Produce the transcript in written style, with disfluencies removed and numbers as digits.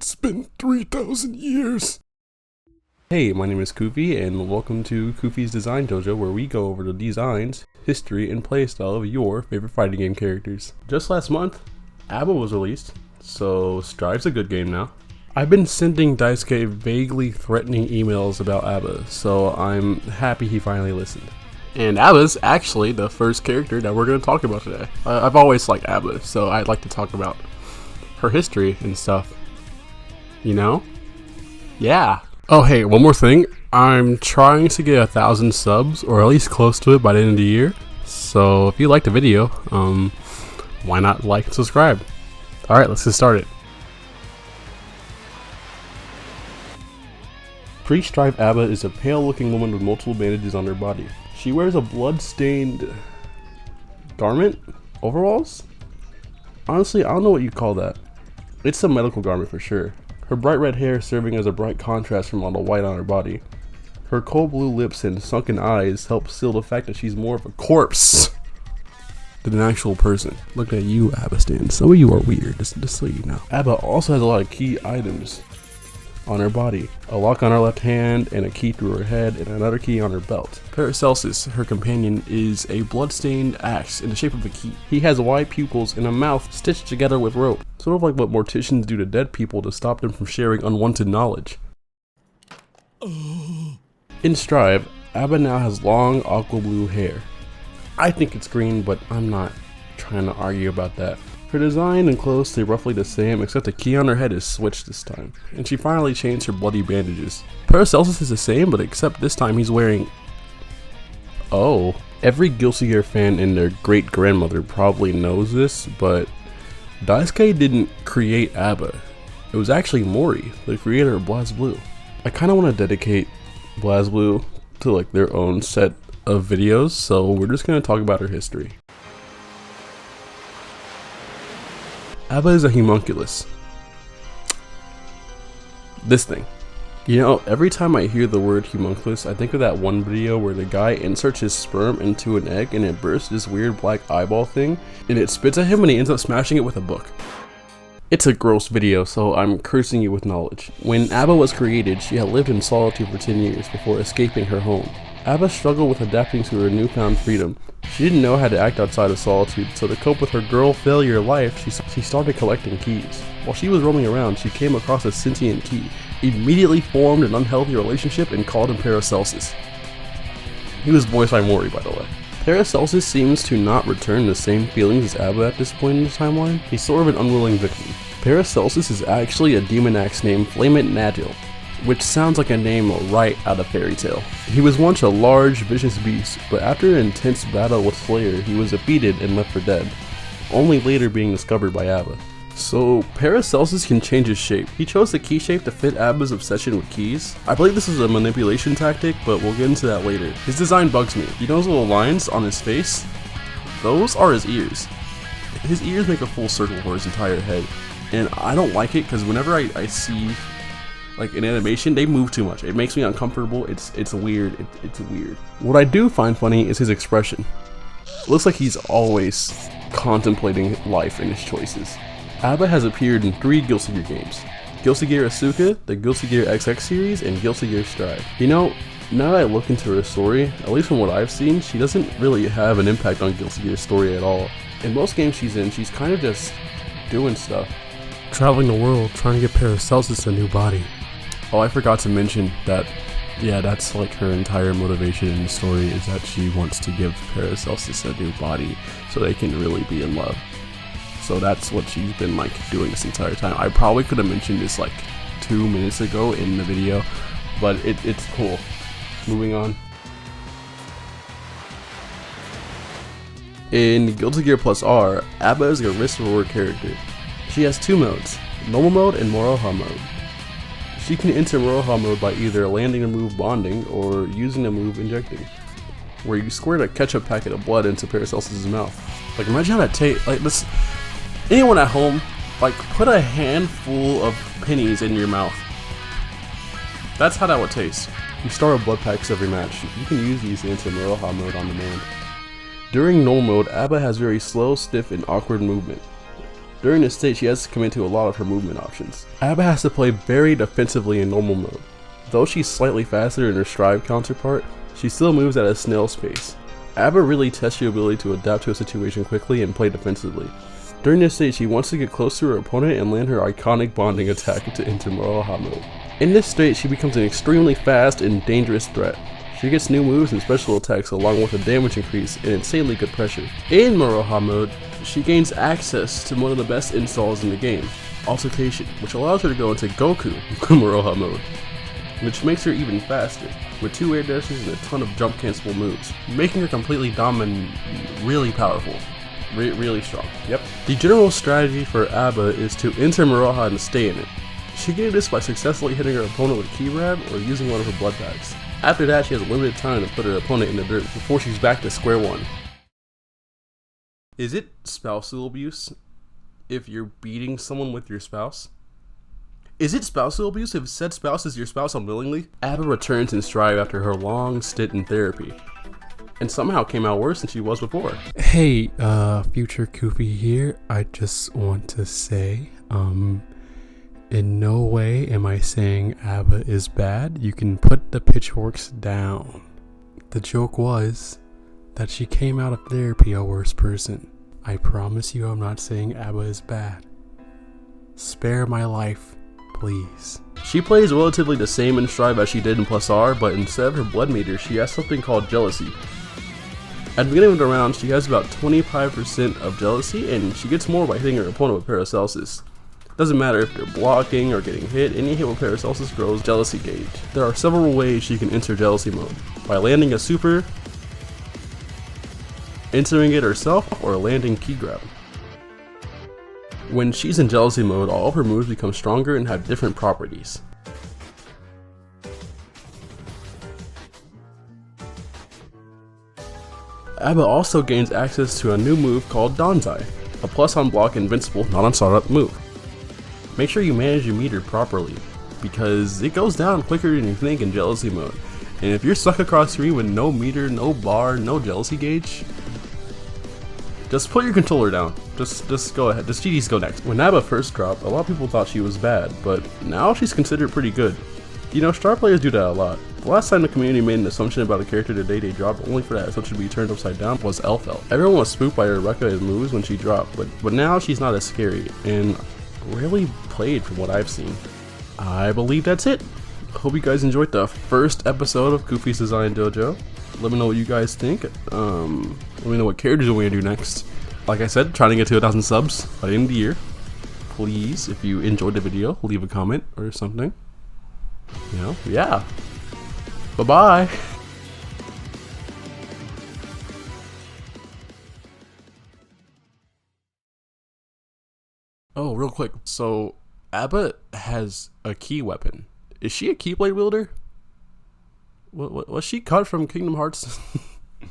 It's been 3,000 years. Hey, my name is Kuphi, and welcome to Kuphi's Design Dojo, where we go over the designs, history, and playstyle of your favorite fighting game characters. Just last month, ABBA was released, so Strive's a good game now. I've been sending Daisuke vaguely threatening emails about ABBA, so I'm happy he finally listened. And ABBA's actually the first character that we're going to talk about today. I've always liked ABBA, so I'd like to talk about her history and stuff. You know? Yeah. Oh hey, one more thing. I'm trying to get 1,000 subs, or at least close to it, by the end of the year. So if you liked the video, why not like and subscribe? Alright, let's get started. Pre-Strive ABBA is a pale-looking woman with multiple bandages on her body. She wears a blood-stained garment? Overalls? Honestly, I don't know what you call that. It's a medical garment for sure. Her bright red hair serving as a bright contrast from all the white on her body. Her cold blue lips and sunken eyes help seal the fact that she's more of a corpse than an actual person. Look at you, ABBA stands. Some of you are weird, just so you know. ABBA also has a lot of key items on her body. A lock on her left hand, and a key through her head, and another key on her belt. Paracelsus, her companion, is a blood-stained axe in the shape of a key. He has wide pupils and a mouth stitched together with rope, sort of like what morticians do to dead people to stop them from sharing unwanted knowledge. In Strive, ABBA now has long aqua blue hair. I think it's green, but I'm not trying to argue about that. Her design and clothes stay roughly the same, except the key on her head is switched this time, and she finally changed her bloody bandages. Paracelsus is the same, but except this time he's wearing... Oh. Every Guilty Gear fan and their great-grandmother probably knows this, but Daisuke didn't create ABBA. It was actually Mori, the creator of BlazBlue. I kinda wanna dedicate BlazBlue to like their own set of videos, so we're just gonna talk about her history. ABBA is a homunculus. This thing. You know, every time I hear the word homunculus, I think of that one video where the guy inserts his sperm into an egg and it bursts this weird black eyeball thing, and it spits at him and he ends up smashing it with a book. It's a gross video, so I'm cursing you with knowledge. When ABBA was created, she had lived in solitude for 10 years before escaping her home. ABBA struggled with adapting to her newfound freedom. She didn't know how to act outside of solitude, so to cope with her girl failure life, she started collecting keys. While she was roaming around, she came across a sentient key, immediately formed an unhealthy relationship, and called him Paracelsus. He was voiced by Mori, by the way. Paracelsus seems to not return the same feelings as ABBA at this point in the timeline. He's sort of an unwilling victim. Paracelsus is actually a demon axe named Flamant Nagil, which sounds like a name right out of fairy tale. He was once a large, vicious beast, but after an intense battle with Slayer, he was defeated and left for dead, only later being discovered by ABBA. So, Paracelsus can change his shape. He chose the key shape to fit ABBA's obsession with keys. I believe this is a manipulation tactic, but we'll get into that later. His design bugs me. You know those little lines on his face? Those are his ears. His ears make a full circle for his entire head, and I don't like it because whenever I see like in animation, they move too much. It makes me uncomfortable. It's weird. It's weird. What I do find funny is his expression. It looks like he's always contemplating life and his choices. ABBA has appeared in 3 Guilty Gear games: Guilty Gear Asuka, the Guilty Gear XX series, and Guilty Gear Strive. You know, now that I look into her story, at least from what I've seen, she doesn't really have an impact on Guilty Gear's story at all. In most games she's in, she's kind of just doing stuff. Traveling the world, trying to get Paracelsus a new body. Oh, I forgot to mention that, yeah, that's like her entire motivation in the story, is that she wants to give Paracelsus a new body so they can really be in love. So that's what she's been like doing this entire time. I probably could have mentioned this like 2 minutes ago in the video, but it's cool. Moving on. In Guilty Gear Plus R, ABBA is a risk reward character. She has 2 modes, normal mode and Moroha mode. She can enter Moroha mode by either landing a move bonding or using a move injecting, where you squirt a ketchup packet of blood into Paracelsus' mouth. Like, imagine how that tastes. Like, this. Anyone at home, like, put a handful of pennies in your mouth. That's how that would taste. You start with blood packs every match. You can use these to enter Moroha mode on demand. During normal mode, ABBA has very slow, stiff, and awkward movement. During this state, she has to commit to a lot of her movement options. Abba has to play very defensively in normal mode. Though she's slightly faster than her Strive counterpart, she still moves at a snail's pace. Abba really tests your ability to adapt to a situation quickly and play defensively. During this stage, she wants to get close to her opponent and land her iconic bonding attack to enter Maroha mode. In this state, she becomes an extremely fast and dangerous threat. She gets new moves and special attacks along with a damage increase and insanely good pressure. In Maroha mode, she gains access to one of the best installs in the game, Altercation, which allows her to go into Goku Maroha mode, which makes her even faster, with 2 air dashes and a ton of jump cancelable moves, making her completely dumb and really powerful. Really strong. Yep. The general strategy for Abba is to enter Maroha and stay in it. She can do this by successfully hitting her opponent with a key grab or using one of her blood packs. After that, she has a limited time to put her opponent in the dirt before she's back to square one. Is it spousal abuse if you're beating someone with your spouse? Is it spousal abuse if said spouse is your spouse unwillingly? Abba returns in Strive after her long stint in therapy, and somehow came out worse than she was before. Hey, future Kuphi here. I just want to say, in no way am I saying Abba is bad. You can put the pitchforks down. The joke was that she came out of therapy a worse person. I promise you I'm not saying Abba is bad. Spare my life, please. She plays relatively the same in Strive as she did in Plus R, but instead of her blood meter, she has something called jealousy. At the beginning of the round, she has about 25% of jealousy, and she gets more by hitting her opponent with Paracelsus. Doesn't matter if they're blocking or getting hit, any hit with Paracelsus grows jealousy gauge. There are several ways she can enter jealousy mode: by landing a super, entering it herself, or landing key grab. When she's in jealousy mode, all of her moves become stronger and have different properties. Abba also gains access to a new move called Danzai, a plus on block invincible, not on startup move. Make sure you manage your meter properly, because it goes down quicker than you think in jealousy mode. And if you're stuck across screen with no meter, no bar, no jealousy gauge, just put your controller down. Just go ahead. Just GG's go next. When Abba first dropped, a lot of people thought she was bad, but now she's considered pretty good. You know, star players do that a lot. The last time the community made an assumption about a character the day they dropped, only for that assumption to be turned upside down, was Elfel. Everyone was spooked by her Rekka and moves when she dropped, but now she's not as scary, and really played from what I've seen. I believe that's it. Hope you guys enjoyed the first episode of Kuphi's Design Dojo. Let me know what you guys think. Let me know what characters we're gonna do next. Like I said, trying to get to 1,000 subs by the end of the year. Please, if you enjoyed the video, leave a comment or something. You know, yeah. Bye-bye. Oh, real quick. So, Abba has a key weapon. Is she a Keyblade wielder? Was she cut from Kingdom Hearts?